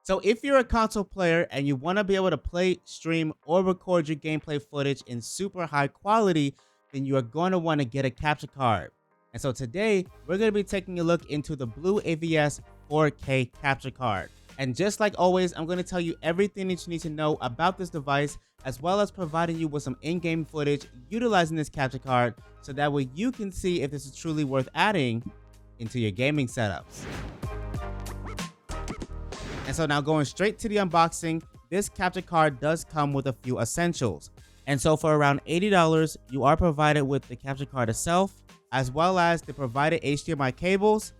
So if you're a console player and you want to be able to play, stream, or record your gameplay footage in super high quality, then you are going to want to get a capture card. And so today, we're going to be taking a look into the BlueAVS 4K capture card. And just like always, I'm going to tell you everything that you need to know about this device, as well as providing you with some in-game footage utilizing this capture card, so that way you can see if this is truly worth adding into your gaming setups. And so now going straight to the unboxing, this capture card does come with a few essentials. And so for around $80, you are provided with the capture card itself, as well as the provided HDMI cables,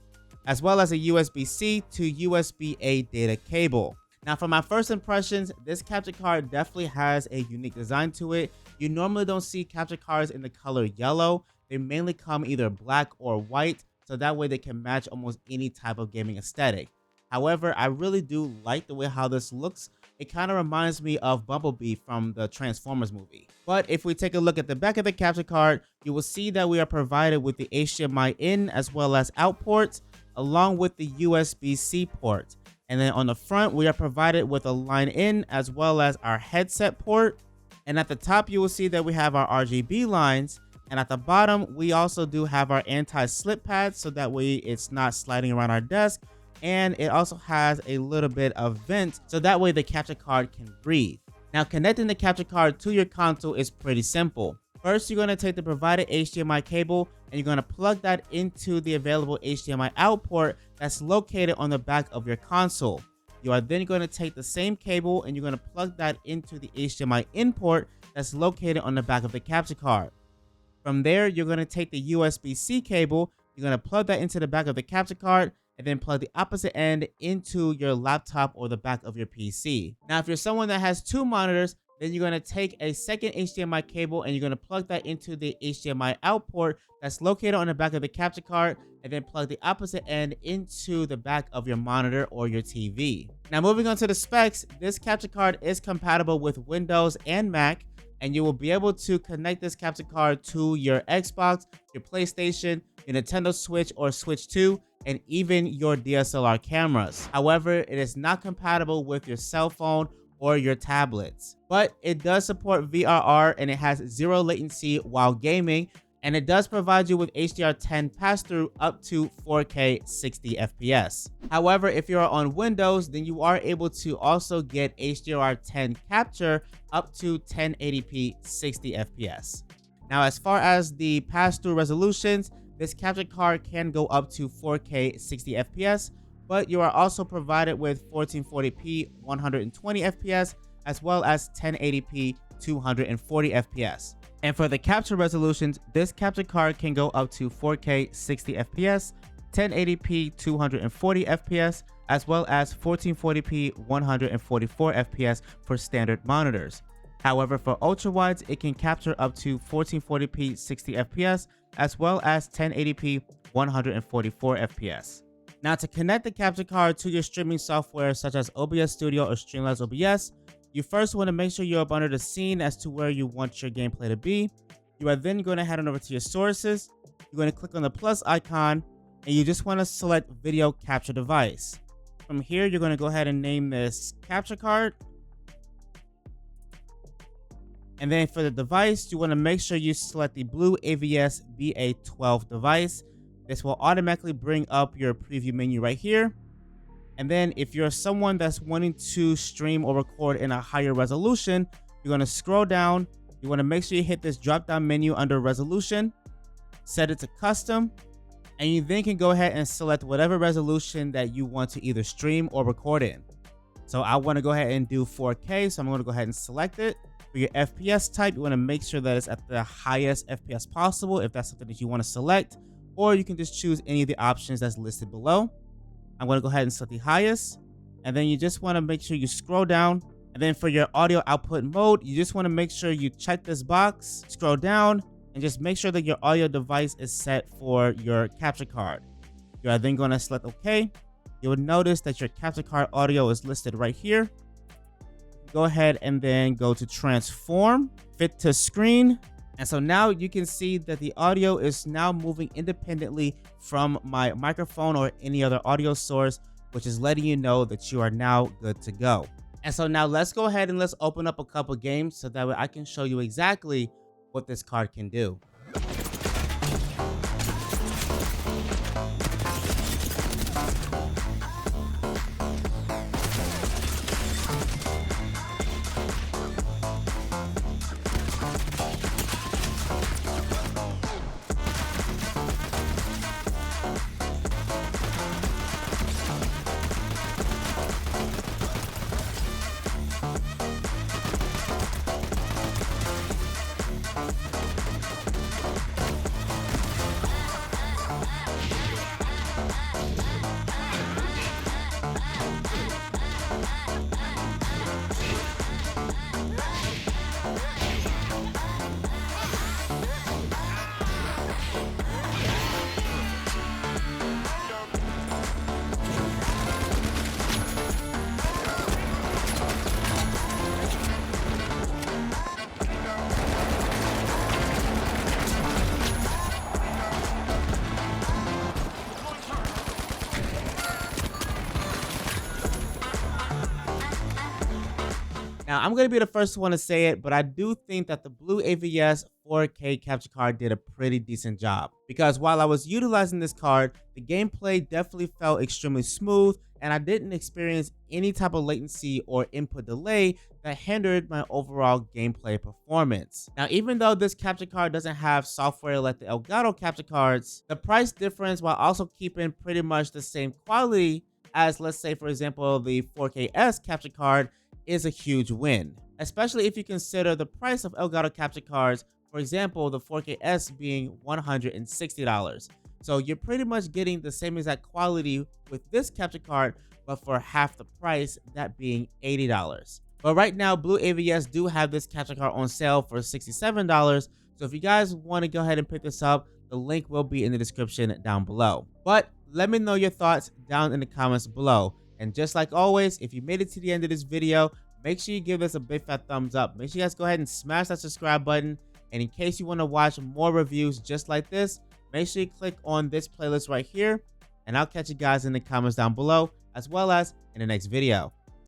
as well as a USB-C to USB-A data cable. Now for my first impressions, this capture card definitely has a unique design to it. You normally don't see capture cards in the color yellow. They mainly come either black or white, so that way they can match almost any type of gaming aesthetic. However, I really do like the way how this looks. It kind of reminds me of Bumblebee from the Transformers movie. But if we take a look at the back of the capture card, you will see that we are provided with the HDMI in as well as out ports, along with the USB-C port. And then on the front, we are provided with a line in as well as our headset port. And at the top, you will see that we have our RGB lines. And at the bottom, we also do have our anti-slip pads, so that way it's not sliding around our desk. And it also has a little bit of vent, so that way the capture card can breathe. Now connecting the capture card to your console is pretty simple. First, you're going to take the provided HDMI cable and you're going to plug that into the available HDMI out port that's located on the back of your console. You are then going to take the same cable and you're going to plug that into the HDMI in port that's located on the back of the capture card. From there, you're going to take the USB-C cable, you're going to plug that into the back of the capture card, and then plug the opposite end into your laptop or the back of your PC. Now, if you're someone that has two monitors, then you're going to take a second HDMI cable and you're going to plug that into the HDMI out port that's located on the back of the capture card, and then plug the opposite end into the back of your monitor or your TV. Now, moving on to the specs, this capture card is compatible with Windows and Mac, and you will be able to connect this capture card to your Xbox, your PlayStation, your Nintendo Switch or Switch 2, and even your DSLR cameras. However, it is not compatible with your cell phone or your tablets. But it does support VRR and it has zero latency while gaming, and it does provide you with HDR10 pass-through up to 4K 60 FPS. However, if you're on Windows, then you are able to also get HDR10 capture up to 1080p 60 FPS. Now, as far as the pass-through resolutions, this capture card can go up to 4K 60 FPS, but you are also provided with 1440p 120 FPS, as well as 1080p 240 FPS. And for the capture resolutions, this capture card can go up to 4K 60 FPS, 1080p 240 FPS, as well as 1440p 144 FPS for standard monitors. However, for ultra-wides, it can capture up to 1440p 60 FPS, as well as 1080p 144 FPS. Now, to connect the capture card to your streaming software such as OBS Studio or Streamlabs OBS, you first want to make sure you're up under the scene as to where you want your gameplay to be. You are then going to head on over to your sources. You're going to click on the plus icon, and you just want to select Video Capture Device. From here, you're going to go ahead and name this capture card. And then for the device, you want to make sure you select the BlueAVS BA12 device. This will automatically bring up your preview menu right here. And then if you're someone that's wanting to stream or record in a higher resolution, you're going to scroll down. You want to make sure you hit this drop down menu under resolution, set it to custom, and you then can go ahead and select whatever resolution that you want to either stream or record in. So I want to go ahead and do 4K, so I'm going to go ahead and select it. For your FPS type, you want to make sure that it's at the highest FPS possible if that's something that you want to select, or you can just choose any of the options that's listed below. I'm going to go ahead and select the highest, and then you just want to make sure you scroll down, and then for your audio output mode, you just want to make sure you check this box, scroll down, and just make sure that your audio device is set for your capture card. You are then going to select OK. You will notice that your capture card audio is listed right here. Go ahead and then go to transform, fit to screen. And so now you can see that the audio is now moving independently from my microphone or any other audio source, which is letting you know that you are now good to go. And so now let's go ahead and let's open up a couple games so that way I can show you exactly what this card can do. Now, I'm going to be the first one to say it, but I do think that the BlueAVS 4K capture card did a pretty decent job. Because while I was utilizing this card, the gameplay definitely felt extremely smooth, and I didn't experience any type of latency or input delay that hindered my overall gameplay performance. Now, even though this capture card doesn't have software like the Elgato capture cards, the price difference, while also keeping pretty much the same quality as, let's say, for example, the 4KS capture card, is a huge win, especially if you consider the price of Elgato capture cards, for example, the 4KS being $160. So you're pretty much getting the same exact quality with this capture card, but for half the price, that being $80. But right now, BlueAVS do have this capture card on sale for $67. So if you guys want to go ahead and pick this up, the link will be in the description down below. But let me know your thoughts down in the comments below. And just like always, if you made it to the end of this video, make sure you give this a big fat thumbs up. Make sure you guys go ahead and smash that subscribe button. And in case you want to watch more reviews just like this, make sure you click on this playlist right here. And I'll catch you guys in the comments down below, as well as in the next video.